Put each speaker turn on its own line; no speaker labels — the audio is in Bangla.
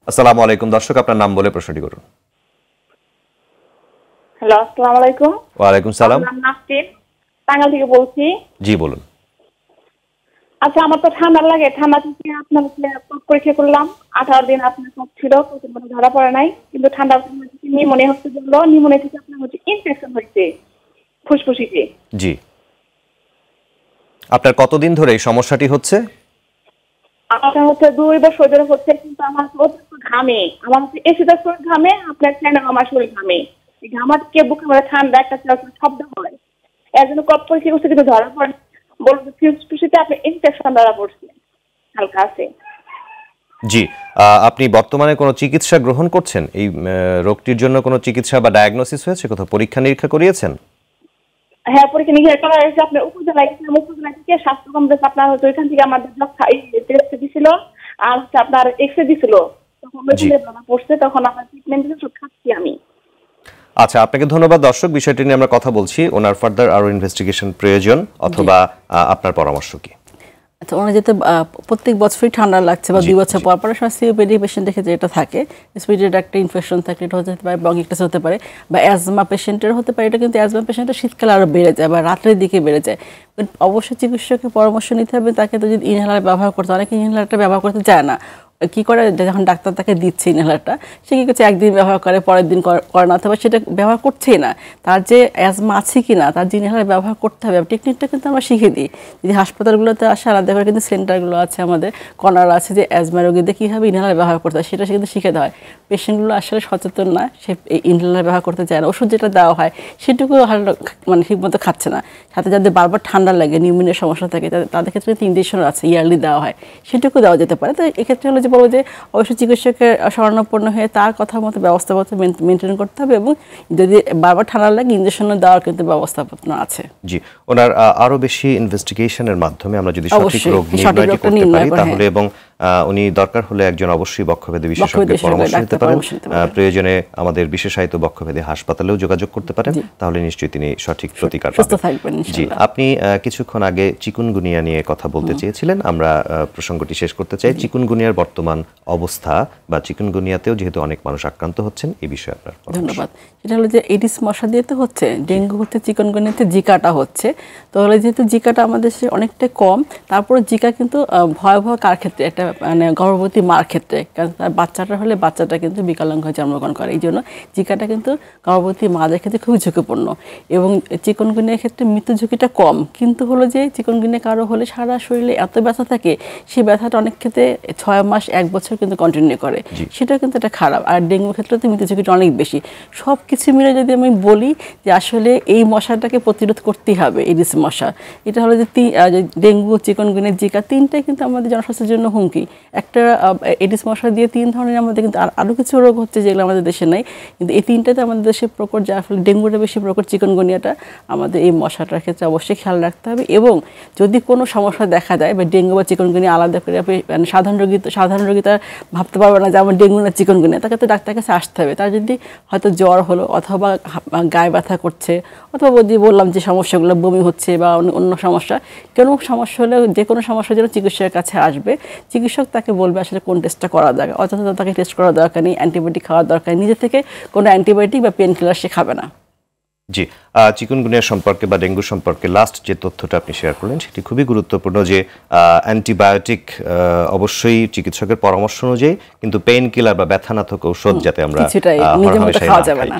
আসসালামু আলাইকুম দর্শক, আপনার নাম বলে প্রশ্নটি করুন।
হ্যালো, আসসালামু আলাইকুম।
ওয়ালাইকুম সালাম।
আমার নাম নাসরিন, টাঙ্গাইল থেকে বলছি।
জি বলুন।
আচ্ছা, আমার তো ঠান্ডা লাগে, ঠান্ডা থেকে আপনার পরীক্ষা করলাম, 18 দিন আপনার কফ ছিল, প্রথমবার ধরা পড়ে নাই, কিন্তু ঠান্ডা নিউমোনিয়া হচ্ছে বললো, নিউমোনিয়া থেকে আপনার হচ্ছে ইনফেকশন হয়েছে ফুসফুসিতে।
জি, আপনার কতদিন ধরে এই সমস্যাটি হচ্ছে?
আমার হচ্ছে 2 বছর ধরে হচ্ছে, কিন্তু আমার অতিরিক্ত ঘামে, আমার হচ্ছে এসিটা শরীর ঘামে, আপনার ফ্যানে আমার শরীর ঘামে, এই ঘামাতে বুকে আমার ঠান্ডা একটা শব্দ হয়, এর জন্য কফ পরীক্ষা করছে কিন্তু ধরা পড়ে, বলবো ফুসফুসিতে আপনি ইনফেকশন ধরা পড়ছে হালকা আছে।
জি, আপনি বর্তমানে কোনো চিকিৎসা গ্রহণ করছেন? এই রোগটির জন্য কোনো চিকিৎসা বা ডায়াগনোসিস হয়েছে? কোথাও পরীক্ষা নিরীক্ষা করিয়েছেন?
হ্যাঁ, পরীক্ষা নিরীক্ষা করা হয়েছে, আপনার উপজেলা থেকে স্বাস্থ্য কমপ্লেক্স, আপনার হচ্ছে ওইখান থেকে আমাদের টেস্ট দিছিল, আর হচ্ছে আপনার এক্সরে দিছিল, তখন ওইখানে পড়ছে, তখন আমার ট্রিটমেন্ট ওষুধ খাচ্ছি আমি।
আচ্ছা, আপনাকে ধন্যবাদ। দর্শক, বিষয়টি নিয়ে আমরা কথা বলছি, ওনার ফার্দার আরো ইনভেস্টিগেশন প্রয়োজন অথবা আপনার পরামর্শ কি?
আচ্ছা, ওনার যেতে প্রত্যেক বছরই ঠান্ডা লাগছে বা 2 বছর পর পর সিওপিডি পেশেন্টের ক্ষেত্রে এটা থাকে, রেসপিরেটরি একটা ইনফেকশন থাকে, এটা হতে পারে, ব্রঙ্কিটিস হতে পারে, বা অ্যাজমা পেশেন্টের হতে পারে। এটা কিন্তু অ্যাজমা পেশেন্টের শীতকালে আরও বেড়ে যায় বা রাতের দিকে বেড়ে যায়। অবশ্যই চিকিৎসকের পরামর্শ নিতে হবে। তাকে তো যদি ইনহেলার ব্যবহার করতে, অনেকে ইনহেলারটা ব্যবহার করতে চায় না, কী করে, যখন ডাক্তার তাকে দিচ্ছে ইনহেলারটা, সে কী করছে, একদিন ব্যবহার করে, পরের দিন করে না, অথবা সেটা ব্যবহার করছেই না। তার যে অ্যাজমা আছে কি না, তার যে ইনহেলার ব্যবহার করতে হবে, টেকনিকটা কিন্তু আমরা শিখে দিই। যদি হাসপাতালগুলোতে আসে, আলাদা করে কিন্তু সেন্টারগুলো আছে, আমাদের কর্নার আছে, যে অ্যাজমা রোগীদের কীভাবে ইনহেলার ব্যবহার করতে হয় সেটা কিন্তু শিখে দেওয়া হয়। পেশেন্টগুলো আসলে সচেতন না, সে ইনহেলার ব্যবহার করতে চায় না, ওষুধ যেটা দেওয়া হয় সেটুকু মানে ঠিকমতো খাচ্ছে না। সাথে যাদের বারবার ঠান্ডা লাগে, নিউমোনিয়ার সমস্যা থাকে, তাদের ক্ষেত্রে কিন্তু ইনজেকশন আছে, ইয়ারলি দেওয়া হয়, সেটুকু দেওয়া যেতে পারে। তো এক্ষেত্রে হলো যে বলবো যে অবশ্যই চিকিৎসকের শরণাপন্ন হয়ে তার কথা মতো ব্যবস্থাপত্র মেনটেন করতে হবে, এবং যদি বারবার ঠান্ডা লাগে ইনজেকশনও দেওয়ার কিন্তু ব্যবস্থাপত্র আছে।
জি, ওনার আরো বেশি ইনভেস্টিগেশনের মাধ্যমে আমরা যদি সঠিক রোগ নির্ণয় করতে পারি তাহলে, এবং উনি দরকার হলে একজন অবশ্যই বক্ষভেদী বিশেষজ্ঞের পরামর্শ নিতে পারেন, প্রয়োজনে আমাদের বিশেষায়িত বক্ষভেদী হাসপাতালেও যোগাযোগ করতে পারেন, তাহলে নিশ্চয়ই তিনি সঠিক প্রতিকার পাবেন। জি, আপনি কিছুক্ষণ আগে চিকুনগুনিয়া নিয়ে কথা বলতে চেয়েছিলেন, আমরা প্রসঙ্গটি শেষ করতে চাই। চিকুনগুনিয়ার বর্তমান অবস্থা বা চিকুনগুনিয়াতেও যেহেতু অনেক মানুষ আক্রান্ত হচ্ছেন, এই বিষয়ে আপনার
ধন্যবাদ। সেটা হলো যে এডিস মশা দিয়ে তো হচ্ছে, ডেঙ্গু হচ্ছে, চিকুনগুনিয়াতে জিকাটা হচ্ছে। তো হলে যেহেতু জিকাটা আমাদের দেশে অনেকটা কম, তারপরে জিকা কিন্তু ভয়াবহ কার ক্ষেত্রে, একটা মানে গর্ভবতী মার ক্ষেত্রে, কারণ তার বাচ্চাটা হলে বাচ্চাটা কিন্তু বিকলাঙ্গ হয়ে জন্মগ্রহণ করে, এই জন্য জিকাটা কিন্তু গর্ভবতী মাদের ক্ষেত্রে খুবই ঝুঁকিপূর্ণ। এবং চিকুনগুনিয়ার ক্ষেত্রে মৃত্যু ঝুঁকিটা কম, কিন্তু হলো যে চিকুনগুনিয়া কারো হলে সারা শরীরে এত ব্যথা থাকে, সেই ব্যথাটা অনেক ক্ষেত্রে 6 মাস 1 বছর কিন্তু কন্টিনিউ করে, সেটা কিন্তু এটা খারাপ। আর ডেঙ্গুর ক্ষেত্রে তো মৃত্যু ঝুঁকিটা অনেক বেশি। সব কিছু মিলে যদি আমি বলি যে আসলে এই মশাটাকে প্রতিরোধ করতেই হবে, এডিস মশা। এটা হলো যে ডেঙ্গু, চিকুনগুনিয়া, জিকা তিনটাই কিন্তু আমাদের জনস্বাস্থ্যের জন্য হুমকি। একটা এডিস মশা দিয়ে 3 ধরনের আমাদের কিন্তু আরও কিছু রোগ হচ্ছে যেগুলো আমাদের দেশে নাই, কিন্তু এই তিনটাতে আমাদের দেশে প্রকট, যার ফলে ডেঙ্গুটা বেশি প্রকট, চিকুনগুনিয়াটা। আমাদের এই মশাটার ক্ষেত্রে অবশ্যই খেয়াল রাখতে হবে, এবং যদি কোনো সমস্যা দেখা যায় বা ডেঙ্গু বা চিকুনগুনিয়া আলাদা করে, মানে সাধারণ রোগী তার ভাবতে পারবে না যে আমার ডেঙ্গু না চিকুনগুনিয়া, তাকে তো ডাক্তারের কাছে আসতে হবে। তার যদি হয়তো জ্বর হলো, অথবা গায়ে ব্যথা করছে, অথবা বললাম যে সমস্যাগুলো, বমি হচ্ছে বা অন্য সমস্যা, কোনো সমস্যা হলে, যে কোনো সমস্যার জন্য চিকিৎসকের কাছে আসবে, চিকিৎসক তাকে বলবে আসলে কোন টেস্টটা করা দরকার। অযথা তাকে টেস্ট করার দরকার নেই, অ্যান্টিবায়োটিক খাওয়ার দরকার নেই, নিজে থেকে কোনো অ্যান্টিবায়োটিক বা পেন কিলার সে খাবে না।
জি, চিকুনগুনিয়া সম্পর্কে বা ডেঙ্গু সম্পর্কে লাস্ট যে তথ্যটা আপনি শেয়ার করলেন সেটি খুবই গুরুত্বপূর্ণ, যে অ্যান্টিবায়োটিক অবশ্যই চিকিৎসকের পরামর্শ অনুযায়ী, কিন্তু পেইন কিলার বা ব্যথানাশক ঔষধ যাতে আমরা
কিছুটাই নিজের মতো খাওয়া যাবে না।